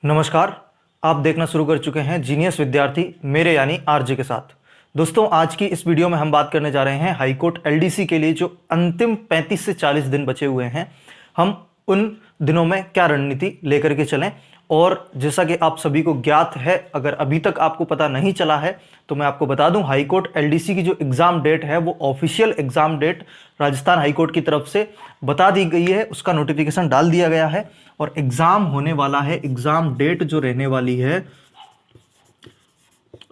नमस्कार। आप देखना शुरू कर चुके हैं जीनियस विद्यार्थी मेरे यानी आरजे के साथ। दोस्तों, आज की इस वीडियो में हम बात करने जा रहे हैं हाईकोर्ट एलडीसी के लिए जो अंतिम 35 से 40 दिन बचे हुए हैं, हम उन दिनों में क्या रणनीति लेकर के चलें। और जैसा कि आप सभी को ज्ञात है, अगर अभी तक आपको पता नहीं चला है तो मैं आपको बता दूं, हाईकोर्ट एलडीसी की जो एग्जाम डेट है वो official exam date Rajasthan high court की तरफ से बता दी गई है, उसका नोटिफिकेशन डाल दिया गया है और एग्जाम होने वाला है। एग्जाम डेट जो रहने वाली है,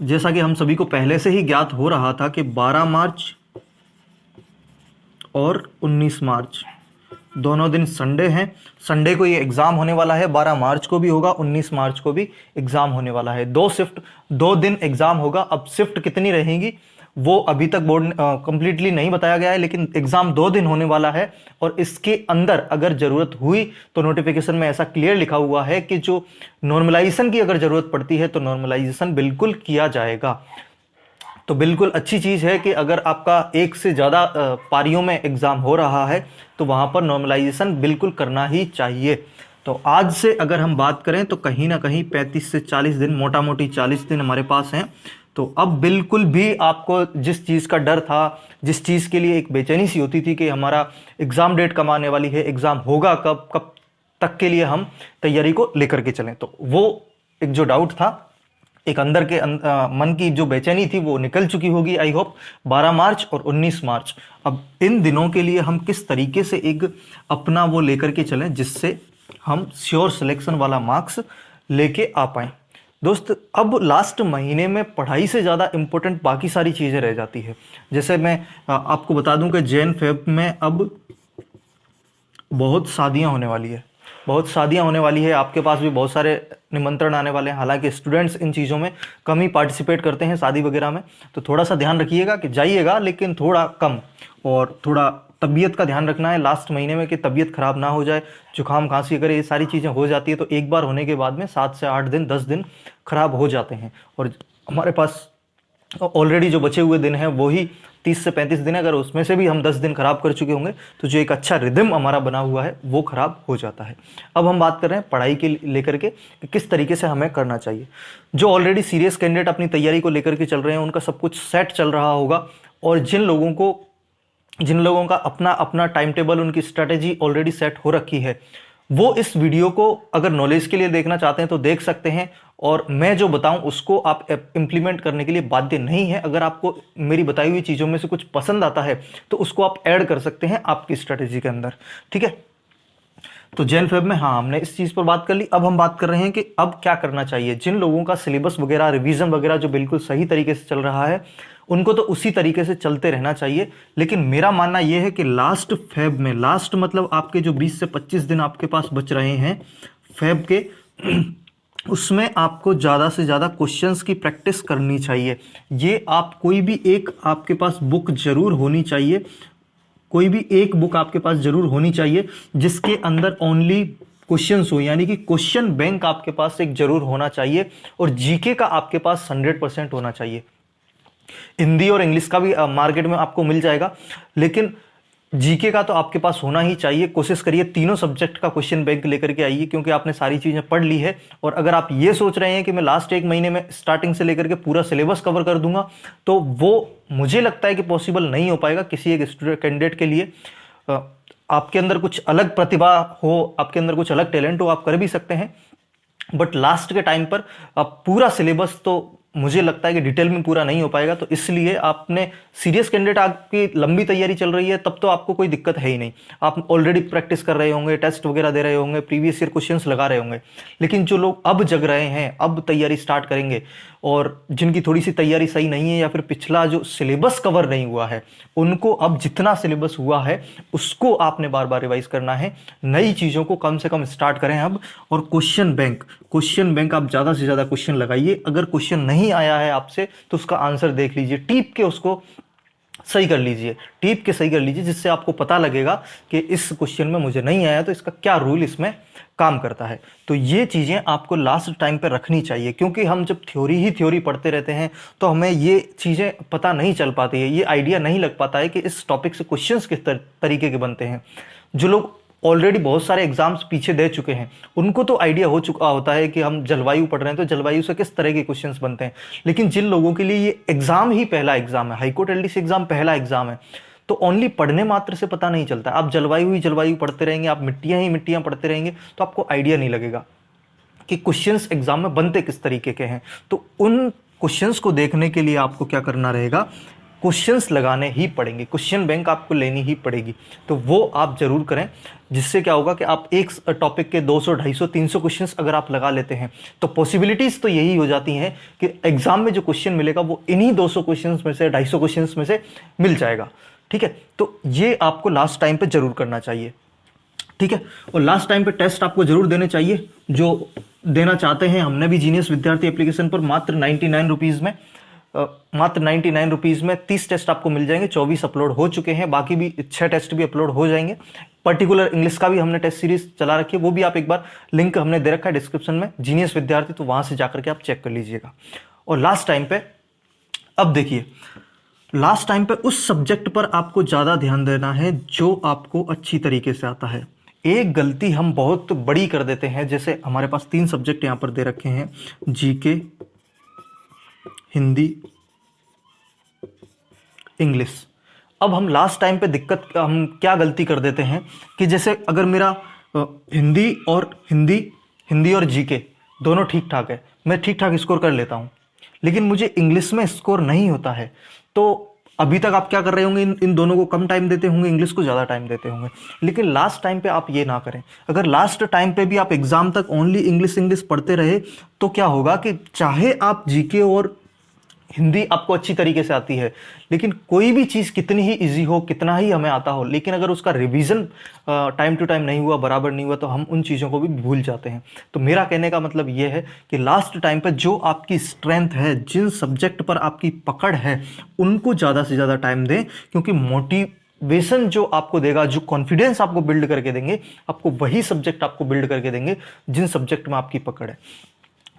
जैसा कि हम सभी को पहले से ही ज्ञात हो रहा था कि 12 मार्च और 19 मार्च दोनों दिन संडे हैं। संडे को ये एग्जाम होने वाला है, 12 मार्च को भी होगा, 19 मार्च को भी एग्जाम होने वाला है। दो शिफ्ट, 2 दिन एग्जाम होगा। अब शिफ्ट कितनी रहेंगी वो अभी तक बोर्ड कंप्लीटली नहीं बताया गया है, लेकिन एग्जाम 2 दिन होने वाला है। और इसके अंदर अगर जरूरत हुई तो नोटिफिकेशन में ऐसा क्लियर लिखा हुआ है कि जो नॉर्मलाइजेशन की अगर जरूरत पड़ती है तो नॉर्मलाइजेशन बिल्कुल किया जाएगा। तो बिल्कुल अच्छी चीज़ है कि अगर आपका एक से ज़्यादा पारियों में एग्ज़ाम हो रहा है तो वहाँ पर नॉर्मलाइजेशन बिल्कुल करना ही चाहिए। तो आज से अगर हम बात करें तो कहीं ना कहीं 35 से 40 दिन, मोटा मोटी 40 दिन हमारे पास हैं। तो अब बिल्कुल भी आपको जिस चीज़ का डर था, जिस चीज़ के लिए एक बेचैनी सी होती थी कि हमारा एग्ज़ाम डेट कब आने वाली है, एग्ज़ाम होगा कब, कब तक के लिए हम तैयारी को लेकर के चलें, तो वो एक जो डाउट था, एक अंदर के मन की जो बेचैनी थी वो निकल चुकी होगी आई होप। 12 मार्च और 19 मार्च, अब इन दिनों के लिए हम किस तरीके से एक अपना वो लेकर के चलें जिससे हम श्योर सिलेक्शन वाला मार्क्स लेके आ पाएं। दोस्त, अब लास्ट महीने में पढ़ाई से ज़्यादा इंपॉर्टेंट बाकी सारी चीज़ें रह जाती है। जैसे मैं आपको बता दूं कि जैन फेब में अब बहुत शादियां होने वाली है, बहुत शादियां होने वाली है। आपके पास भी बहुत सारे निमंत्रण आने वाले हैं। हालांकि स्टूडेंट्स इन चीज़ों में कम ही पार्टिसिपेट करते हैं, शादी वगैरह में, तो थोड़ा सा ध्यान रखिएगा कि जाइएगा लेकिन थोड़ा कम, और थोड़ा तबीयत का ध्यान रखना है लास्ट महीने में कि तबीयत खराब ना हो जाए। जुकाम खांसी अगर ये सारी चीज़ें हो जाती है तो एक बार होने के बाद में 7 से 8 दिन 10 दिन खराब हो जाते हैं। और हमारे पास ऑलरेडी जो बचे हुए दिन हैं वो ही 30 से 35 दिन है। अगर उसमें से भी हम 10 दिन खराब कर चुके होंगे तो जो एक अच्छा रिदम हमारा बना हुआ है वो खराब हो जाता है। अब हम बात कर रहे हैं पढ़ाई के लेकर के किस तरीके से हमें करना चाहिए। जो ऑलरेडी सीरियस कैंडिडेट अपनी तैयारी को लेकर के चल रहे हैं उनका सब कुछ सेट चल रहा होगा, और जिन लोगों का अपना अपना टाइम टेबल, उनकी स्ट्रेटेजी ऑलरेडी सेट हो रखी है, वो इस वीडियो को अगर नॉलेज के लिए देखना चाहते हैं तो देख सकते हैं। और मैं जो बताऊं उसको आप इंप्लीमेंट करने के लिए बाध्य नहीं है। अगर आपको मेरी बताई हुई चीज़ों में से कुछ पसंद आता है तो उसको आप ऐड कर सकते हैं आपकी स्ट्रेटेजी के अंदर, ठीक है। तो जैन फेब में हाँ, हमने इस चीज़ पर बात कर ली। अब हम बात कर रहे हैं कि अब क्या करना चाहिए। जिन लोगों का सिलेबस वगैरह, रिवीजन वगैरह जो बिल्कुल सही तरीके से चल रहा है, उनको तो उसी तरीके से चलते रहना चाहिए। लेकिन मेरा मानना यह है कि लास्ट फेब में, लास्ट मतलब आपके जो 20 से 25 दिन आपके पास बच रहे हैं फेब के, उसमें आपको ज़्यादा से ज़्यादा क्वेश्चंस की प्रैक्टिस करनी चाहिए। ये आप कोई भी एक आपके पास बुक जरूर होनी चाहिए, कोई भी एक बुक आपके पास जरूर होनी चाहिए जिसके अंदर ओनली क्वेश्चंस हो, यानी कि क्वेश्चन बैंक आपके पास एक जरूर होना चाहिए। और जीके का आपके पास 100% होना चाहिए। हिंदी और इंग्लिश का भी मार्केट में आपको मिल जाएगा, लेकिन जीके का तो आपके पास होना ही चाहिए। कोशिश करिए तीनों सब्जेक्ट का क्वेश्चन बैंक लेकर के आइए, क्योंकि आपने सारी चीजें पढ़ ली है। और अगर आप ये सोच रहे हैं कि मैं लास्ट 1 महीने में स्टार्टिंग से लेकर के पूरा सिलेबस कवर कर दूंगा, तो वो मुझे लगता है कि पॉसिबल नहीं हो पाएगा किसी एक स्टूडेंट कैंडिडेट के लिए। आपके अंदर कुछ अलग प्रतिभा हो, आपके अंदर कुछ अलग टैलेंट हो, आप कर भी सकते हैं, बट लास्ट के टाइम पर आप पूरा सिलेबस तो मुझे लगता है कि डिटेल में पूरा नहीं हो पाएगा। तो इसलिए आपने सीरियस कैंडिडेट, आपकी लंबी तैयारी चल रही है, तब तो आपको कोई दिक्कत है ही नहीं। आप ऑलरेडी प्रैक्टिस कर रहे होंगे, टेस्ट वगैरह दे रहे होंगे, प्रीवियस ईयर क्वेश्चंस लगा रहे होंगे। लेकिन जो लोग अब जग रहे हैं, अब तैयारी स्टार्ट करेंगे, और जिनकी थोड़ी सी तैयारी सही नहीं है या फिर पिछला जो सिलेबस कवर नहीं हुआ है, उनको अब जितना सिलेबस हुआ है उसको आपने बार बार रिवाइज करना है। नई चीज़ों को कम से कम स्टार्ट करें अब। और क्वेश्चन बैंक आप ज़्यादा से ज़्यादा क्वेश्चन लगाइए। अगर क्वेश्चन नहीं आया है आपसे तो उसका आंसर देख लीजिए, टीप के उसको सही कर लीजिए, टीप के सही कर लीजिए, जिससे आपको पता लगेगा कि इस क्वेश्चन में मुझे नहीं आया तो इसका क्या रूल इसमें काम करता है। तो ये चीज़ें आपको लास्ट टाइम पे रखनी चाहिए, क्योंकि हम जब थ्योरी पढ़ते रहते हैं तो हमें ये चीज़ें पता नहीं चल पाती है, ये आइडिया नहीं लग पाता है कि इस टॉपिक से क्वेश्चंस किस तरीके के बनते हैं। जो लोग ऑलरेडी बहुत सारे एग्जाम्स पीछे दे चुके हैं, उनको तो आइडिया हो चुका होता है कि हम जलवायु पढ़ रहे हैं तो जलवायु से किस तरह के क्वेश्चंस बनते हैं। लेकिन जिन लोगों के लिए ये एग्जाम ही पहला एग्जाम है, हाईकोर्ट एलडीसी एग्जाम पहला एग्जाम है, तो ओनली पढ़ने मात्र से पता नहीं चलता। आप जलवायु ही जलवायु पढ़ते रहेंगे, आप मिट्टियां ही मिट्टियां पढ़ते रहेंगे, तो आपको आइडिया नहीं लगेगा कि क्वेश्चंस एग्जाम में बनते किस तरीके के हैं। तो उन क्वेश्चंस को देखने के लिए आपको क्या करना रहेगा, क्वेश्चंस लगाने ही पड़ेंगे, क्वेश्चन बैंक आपको लेनी ही पड़ेगी। तो वो आप जरूर करें, जिससे क्या होगा कि आप एक टॉपिक के 200, 250, 300 क्वेश्चंस अगर आप लगा लेते हैं तो पॉसिबिलिटीज तो यही हो जाती हैं कि एग्जाम में जो क्वेश्चन मिलेगा वो इन्हीं 200 क्वेश्चंस में से, 250 क्वेश्चंस में से मिल जाएगा। ठीक है, तो ये आपको लास्ट टाइम पे जरूर करना चाहिए। ठीक है, और लास्ट टाइम पे टेस्ट आपको जरूर देने चाहिए जो देना चाहते हैं। हमने भी जीनियस विद्यार्थी एप्लीकेशन पर मात्र 99 रुपीज़ में, मात्र 99 रुपीज़ में 30 टेस्ट आपको मिल जाएंगे। 24 अपलोड हो चुके हैं, बाकी भी 6 टेस्ट भी अपलोड हो जाएंगे। पर्टिकुलर इंग्लिश का भी हमने टेस्ट सीरीज चला रखी है, वो भी आप एक बार, लिंक हमने दे रखा है डिस्क्रिप्शन में, जीनियस विद्यार्थी, तो वहां से जाकर के आप चेक कर लीजिएगा। और लास्ट टाइम पे, अब देखिए, लास्ट टाइम पे उस सब्जेक्ट पर आपको ज़्यादा ध्यान देना है जो आपको अच्छी तरीके से आता है। एक गलती हम बहुत बड़ी कर देते हैं, जैसे हमारे पास 3 सब्जेक्ट यहाँ पर दे रखे हैं, जीके, हिंदी, इंग्लिश। अब हम लास्ट टाइम पे हम क्या गलती कर देते हैं कि जैसे अगर मेरा हिंदी और जीके दोनों ठीक ठाक है, मैं ठीक ठाक स्कोर कर लेता हूँ, लेकिन मुझे इंग्लिश में स्कोर नहीं होता है, तो अभी तक आप क्या कर रहे होंगे, इन दोनों को कम टाइम देते होंगे, इंग्लिश को ज़्यादा टाइम देते होंगे। लेकिन लास्ट टाइम पे आप ये ना करें। अगर लास्ट टाइम पे भी आप एग्जाम तक ओनली इंग्लिश पढ़ते रहे तो क्या होगा कि चाहे आप जीके और हिंदी आपको अच्छी तरीके से आती है, लेकिन कोई भी चीज़ कितनी ही इजी हो, कितना ही हमें आता हो, लेकिन अगर उसका रिवीजन टाइम टू टाइम नहीं हुआ, बराबर नहीं हुआ, तो हम उन चीज़ों को भी भूल जाते हैं। तो मेरा कहने का मतलब ये है कि लास्ट टाइम पर जो आपकी स्ट्रेंथ है, जिन सब्जेक्ट पर आपकी पकड़ है, उनको ज़्यादा से ज़्यादा टाइम दें, क्योंकि मोटिवेशन जो आपको देगा, जो कॉन्फिडेंस आपको बिल्ड करके देंगे, आपको वही सब्जेक्ट आपको बिल्ड करके देंगे जिन सब्जेक्ट में आपकी पकड़ है।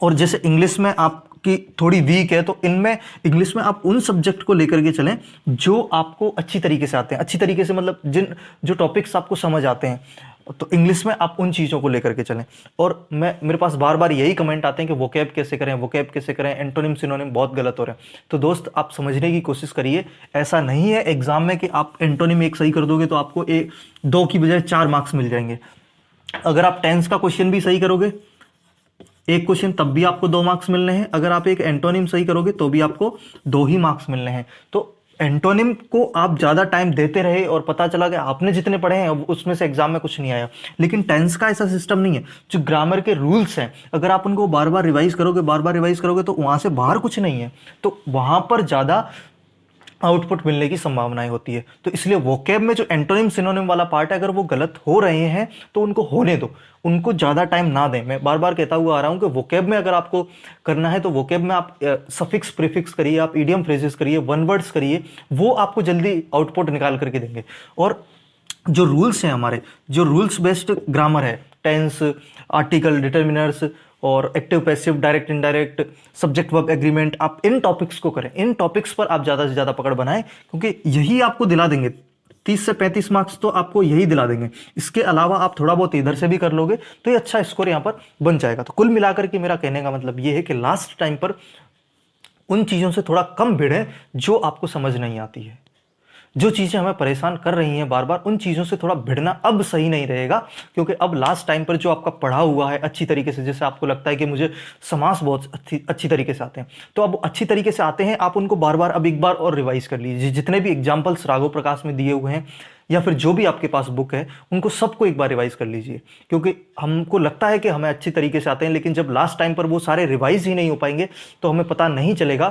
और जैसे इंग्लिश में आपकी थोड़ी वीक है, तो इनमें इंग्लिश में आप उन सब्जेक्ट को लेकर के चलें जो आपको अच्छी तरीके से आते हैं। अच्छी तरीके से मतलब जो टॉपिक्स आपको समझ आते हैं, तो इंग्लिश में आप उन चीज़ों को लेकर के चलें। और मेरे पास बार बार यही कमेंट आते हैं कि वोकैब कैसे करें, एंटोनिम सिनोनिम बहुत गलत हो रहे हैं। तो दोस्त, आप समझने की कोशिश करिए, ऐसा नहीं है एग्जाम में कि आप एंटोनिम एक सही कर दोगे तो आपको 2 की बजाय 4 मार्क्स मिल जाएंगे। अगर आप टेंस का क्वेश्चन भी सही करोगे, एक क्वेश्चन, तब भी आपको 2 मार्क्स मिलने हैं। अगर आप एक एंटोनिम सही करोगे तो भी आपको 2 ही मार्क्स मिलने हैं। तो एंटोनिम को आप ज़्यादा टाइम देते रहे और पता चला कि आपने जितने पढ़े हैं उसमें से एग्जाम में कुछ नहीं आया। लेकिन टेंस का ऐसा सिस्टम नहीं है। जो ग्रामर के रूल्स हैं, अगर आप उनको बार बार रिवाइज करोगे तो वहाँ से बाहर कुछ नहीं है, तो वहाँ पर ज़्यादा आउटपुट मिलने की संभावनाएं होती है। तो इसलिए वोकैब में जो एंटोनिम सिनोनिम वाला पार्ट है, अगर वो गलत हो रहे हैं तो उनको होने दो, उनको ज़्यादा टाइम ना दें। मैं बार बार कहता हुआ आ रहा हूँ कि वोकैब में अगर आपको करना है तो वोकैब में आप सफिक्स प्रीफिक्स करिए, आप इडियम फ्रेजेस करिए, वन वर्ड्स करिए, वो आपको जल्दी आउटपुट निकाल करके देंगे। और जो रूल्स हैं हमारे, जो रूल्स बेस्ड ग्रामर है, टेंस, आर्टिकल, डिटर्मिनर्स और active passive, direct indirect, subject verb agreement, आप इन टॉपिक्स को करें। इन टॉपिक्स पर आप ज़्यादा से ज़्यादा पकड़ बनाएं, क्योंकि यही आपको दिला देंगे 30 से 35 मार्क्स, तो आपको यही दिला देंगे। इसके अलावा आप थोड़ा बहुत इधर से भी कर लोगे तो ये अच्छा स्कोर यहाँ पर बन जाएगा। तो कुल मिलाकर के मेरा कहने का मतलब ये है कि लास्ट टाइम पर उन चीज़ों से थोड़ा कम भिड़ें जो आपको समझ नहीं आती है। जो चीज़ें हमें परेशान कर रही हैं बार बार, उन चीज़ों से थोड़ा भिड़ना अब सही नहीं रहेगा, क्योंकि अब लास्ट टाइम पर जो आपका पढ़ा हुआ है अच्छी तरीके से, जैसे आपको लगता है कि मुझे समास बहुत अच्छी तरीके से आते हैं, तो अब अच्छी तरीके से आते हैं, आप उनको बार बार अब एक बार और रिवाइज कर लीजिए। जितने भी एग्जाम्पल्स राघव प्रकाश में दिए हुए हैं या फिर जो भी आपके पास बुक है, उनको सबको एक बार रिवाइज कर लीजिए। क्योंकि हमको लगता है कि हमें अच्छी तरीके से आते हैं, लेकिन जब लास्ट टाइम पर वो सारे रिवाइज ही नहीं हो पाएंगे तो हमें पता नहीं चलेगा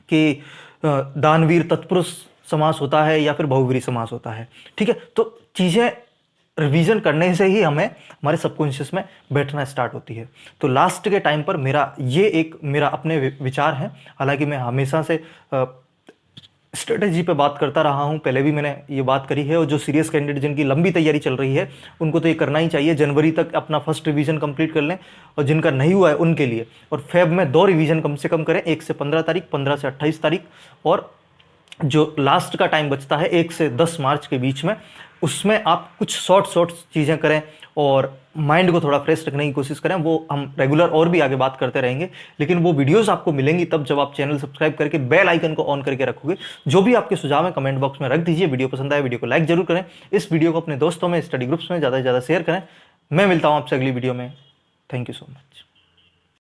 कि दानवीर तत्पुरुष समास होता है या फिर बहुव्रीहि समास होता है। ठीक है, तो चीज़ें रिवीजन करने से ही हमें हमारे सबकॉन्शियस में बैठना स्टार्ट होती है। तो लास्ट के टाइम पर मेरा अपने विचार है। हालांकि मैं हमेशा से स्ट्रेटेजी पे बात करता रहा हूँ, पहले भी मैंने ये बात करी है, और जो सीरियस कैंडिडेट जिनकी लंबी तैयारी चल रही है उनको तो ये करना ही चाहिए। जनवरी तक अपना फर्स्ट रिवीजन कंप्लीट कर लें, और जिनका नहीं हुआ है उनके लिए, और फेब में 2 रिवीजन कम से कम करें, 1 से 15 तारीख, 15 से 28 तारीख, और जो लास्ट का टाइम बचता है 1 से 10 मार्च के बीच में, उसमें आप कुछ शॉर्ट चीज़ें करें और माइंड को थोड़ा फ्रेश रखने की कोशिश करें। वो हम रेगुलर और भी आगे बात करते रहेंगे, लेकिन वो वीडियोस आपको मिलेंगी तब जब आप चैनल सब्सक्राइब करके बेल आइकन को ऑन करके रखोगे। जो भी आपके सुझाव है कमेंट बॉक्स में रख दीजिए। वीडियो पसंद आए वीडियो को लाइक जरूर करें, इस वीडियो को अपने दोस्तों में, स्टडी ग्रुप्स में ज़्यादा से ज़्यादा शेयर करें। मैं मिलता हूँ आपसे अगली वीडियो में। Thank you so much.